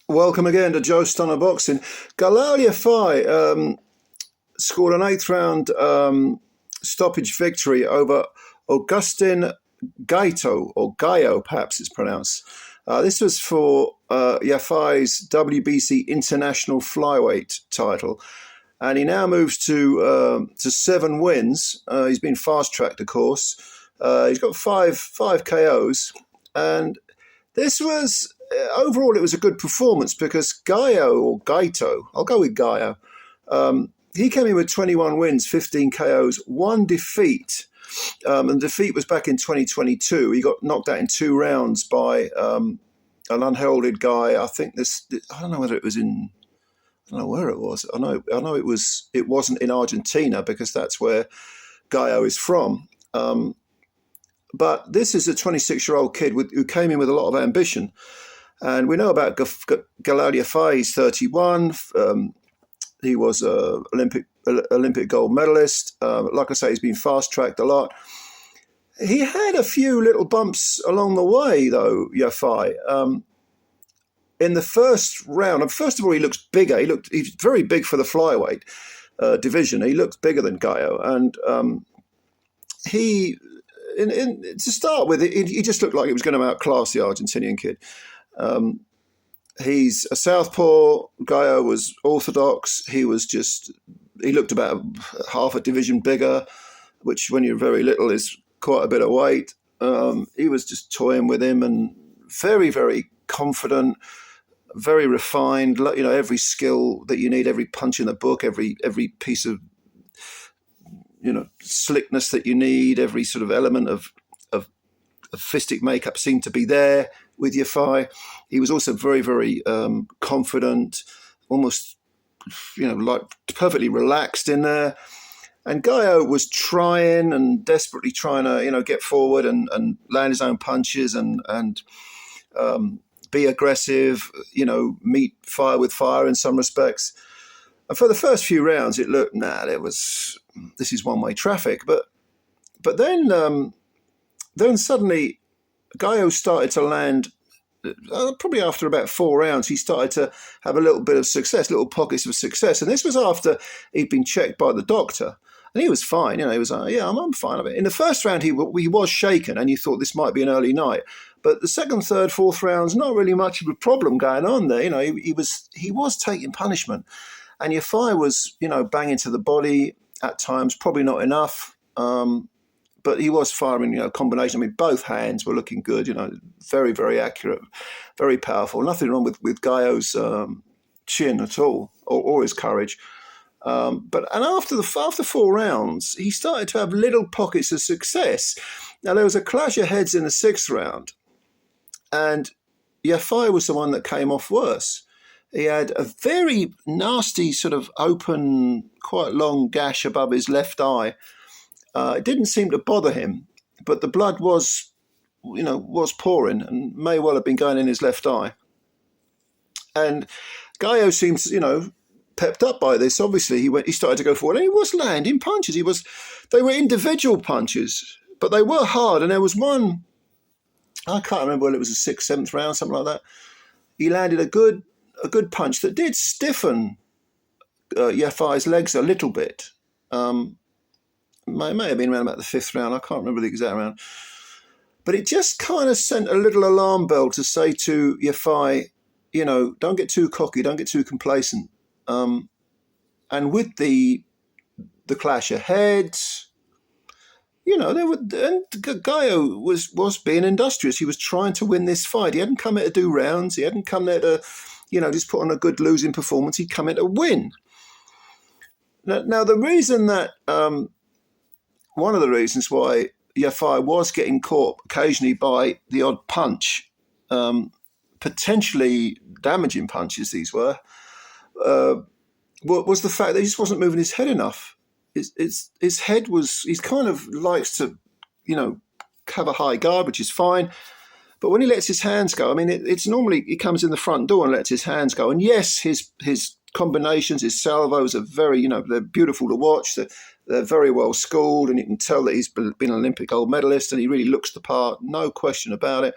Welcome again to Joe Stunner Boxing. Galal Yafai scored an eighth round stoppage victory over Agustin Gauto, or Gaio, perhaps it's pronounced. This was for Yafai's WBC International Flyweight title, and he now moves to 7 wins. He's been fast tracked, of course. He's got five KOs, and this was overall it was a good performance because Gaio, or Gaito, I'll go with Gaio. He came in with 21 wins, 15 KOs, 1 defeat. And the defeat was back in 2022. He got knocked out in 2 rounds by an unheralded guy. I think I don't know whether it was in, I don't know where it was. I know it wasn't in Argentina because that's where Gaio is from. But this is a 26-year-old kid who came in with a lot of ambition. And we know about Galal Yafai. He's 31. He was an Olympic gold medalist. Like I say, he's been fast-tracked a lot. He had a few little bumps along the way, though, Yafai. In the first round, first of all, he looks bigger. He's very big for the flyweight division. He looks bigger than Gaio. And to start with, he just looked like he was going to outclass the Argentinian kid. He's a southpaw. Gaio was orthodox. He looked about half a division bigger, which when you're very little is quite a bit of weight. He was just toying with him and very, very confident, very refined. Every skill that you need, every punch in the book, every piece of slickness that you need, every sort of element of fistic makeup seemed to be there with Yafai. He was also very, very confident, almost, like perfectly relaxed in there. And Gaio was trying and desperately trying to, get forward and land his own punches and be aggressive, meet fire with fire in some respects. And for the first few rounds, it looked, this is one-way traffic. But then suddenly Gaio started to land, probably after about 4 rounds, he started to have a little bit of success, little pockets of success. And this was after he'd been checked by the doctor. And he was fine. He was like, yeah, I'm fine of it. In the first round, he was shaken, and you thought this might be an early night. But the second, third, fourth rounds, not really much of a problem going on there. He was taking punishment. And Yafai was, banging to the body at times, probably not enough. But he was firing, combination. I mean, both hands were looking good, very, very accurate, very powerful. Nothing wrong with Gaio's chin at all, or his courage. But after 4 rounds, he started to have little pockets of success. Now, there was a clash of heads in the 6th round, and Yafai was the one that came off worse. He had a very nasty sort of open, quite long gash above his left eye. It didn't seem to bother him, but the blood was pouring and may well have been going in his left eye. And Gaio seems, pepped up by this. Obviously, he started to go forward, and he was landing punches. They were individual punches, but they were hard. And there was one, I can't remember whether it was the 6th, 7th round, something like that. He landed a good punch that did stiffen Yafai's legs a little bit. It may have been around about the 5th round. I can't remember the exact round. But it just kind of sent a little alarm bell to say to Yafai, don't get too cocky, don't get too complacent. And with the clash of heads, Gaio was being industrious. He was trying to win this fight. He hadn't come here to do rounds. He hadn't come there to, just put on a good losing performance. He'd come here to win. Now the reason that, one of the reasons why Yafai was getting caught occasionally by the odd punch, potentially damaging punches these were, was the fact that he just wasn't moving his head enough. His head he's kind of likes to, have a high guard, which is fine. But when he lets his hands go, I mean, it's normally he comes in the front door and lets his hands go. And yes, his combinations, his salvos are very, they're beautiful to watch. They're very well schooled, and you can tell that he's been an Olympic gold medalist, and he really looks the part, no question about it.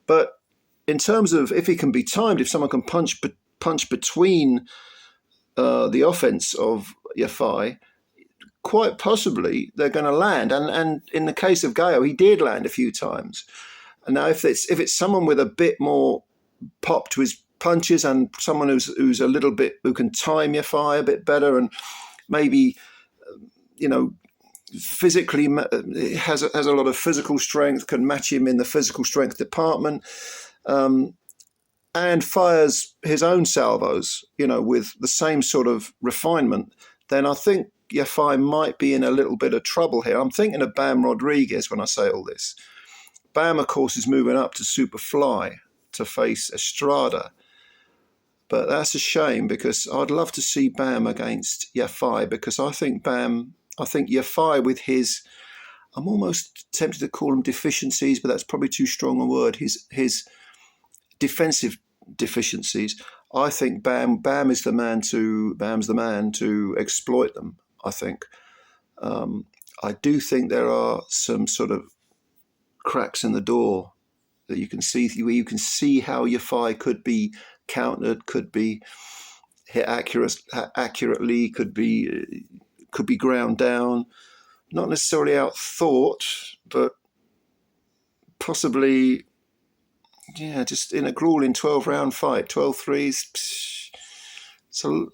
But in terms of if he can be timed, if someone can punch between the offense of Yafai, quite possibly they're going to land. And in the case of Gauto, he did land a few times. And now if it's someone with a bit more pop to his punches and someone who's a little bit, who can time Yafai a bit better and maybe, physically has a lot of physical strength, can match him in the physical strength department, and fires his own salvos, with the same sort of refinement, then I think Yafai might be in a little bit of trouble here. I'm thinking of Bam Rodriguez when I say all this. Bam, of course, is moving up to Superfly to face Estrada. But that's a shame because I'd love to see Bam against Yafai because I think Yafai with his, I'm almost tempted to call them deficiencies, but that's probably too strong a word, his defensive deficiencies. I think Bam's the man to exploit them, I think. I do think there are some sort of cracks in the door that you can see, where you can see how Yafai could be countered, could be hit accurately, could be ground down, not necessarily outthought, but possibly, just in a grueling 12-round fight, 12-3s. So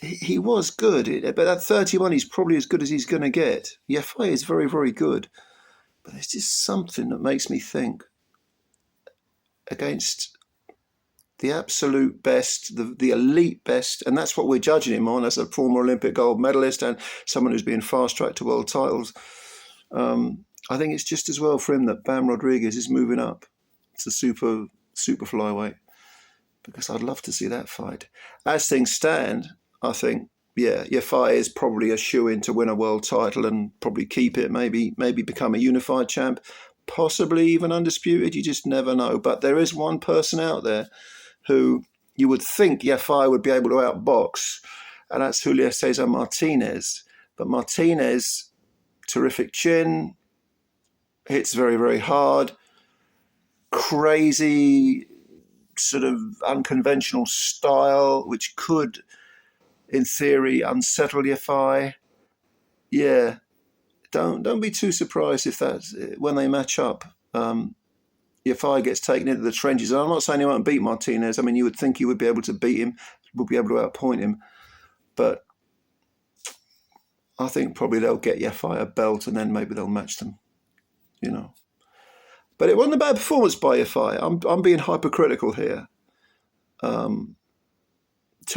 he was good, but at 31, he's probably as good as he's going to get. Yafai is very, very good. But there's just something that makes me think against the absolute best, the elite best, and that's what we're judging him on as a former Olympic gold medalist and someone who's been fast-tracked to world titles. I think it's just as well for him that Bam Rodriguez is moving up to super flyweight because I'd love to see that fight. As things stand, I think, Yafai is probably a shoo-in to win a world title and probably keep it, maybe become a unified champ, possibly even undisputed. You just never know. But there is one person out there who you would think Yafai would be able to outbox, and that's Julio Cesar Martinez. But Martinez, terrific chin, hits very, very hard, crazy sort of unconventional style, which could, in theory, unsettle Yafai. Yeah, don't be too surprised if that's when they match up. Yafai gets taken into the trenches. And I'm not saying he won't beat Martinez. I mean, you would think he would be able to beat him, would be able to outpoint him. But I think probably they'll get Yafai a belt and then maybe they'll match them, But it wasn't a bad performance by Yafai. I'm being hypercritical here. Tell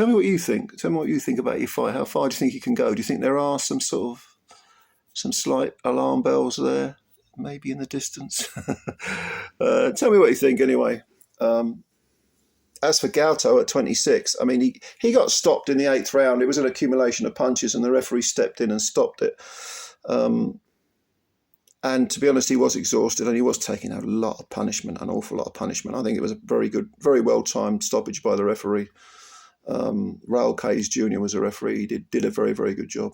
me what you think. Tell me what you think about Yafai. How far do you think he can go? Do you think there are some slight alarm bells there, maybe in the distance? Tell me what you think anyway. As for Gauto at 26, I mean, he got stopped in the 8th round. It was an accumulation of punches and the referee stepped in and stopped it. And to be honest, he was exhausted and he was taking a lot of punishment, an awful lot of punishment. I think it was a very good, very well-timed stoppage by the referee. Raul Case Jr. was a referee. He did a very, very good job.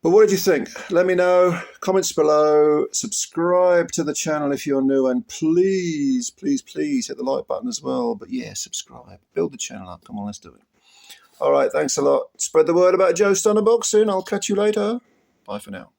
But what did you think? Let me know. Comments below. Subscribe to the channel if you're new. And please, please, please hit the like button as well. But yeah, subscribe. Build the channel up. Come on, let's do it. All right, thanks a lot. Spread the word about Joe Stunner Boxing. I'll catch you later. Bye for now.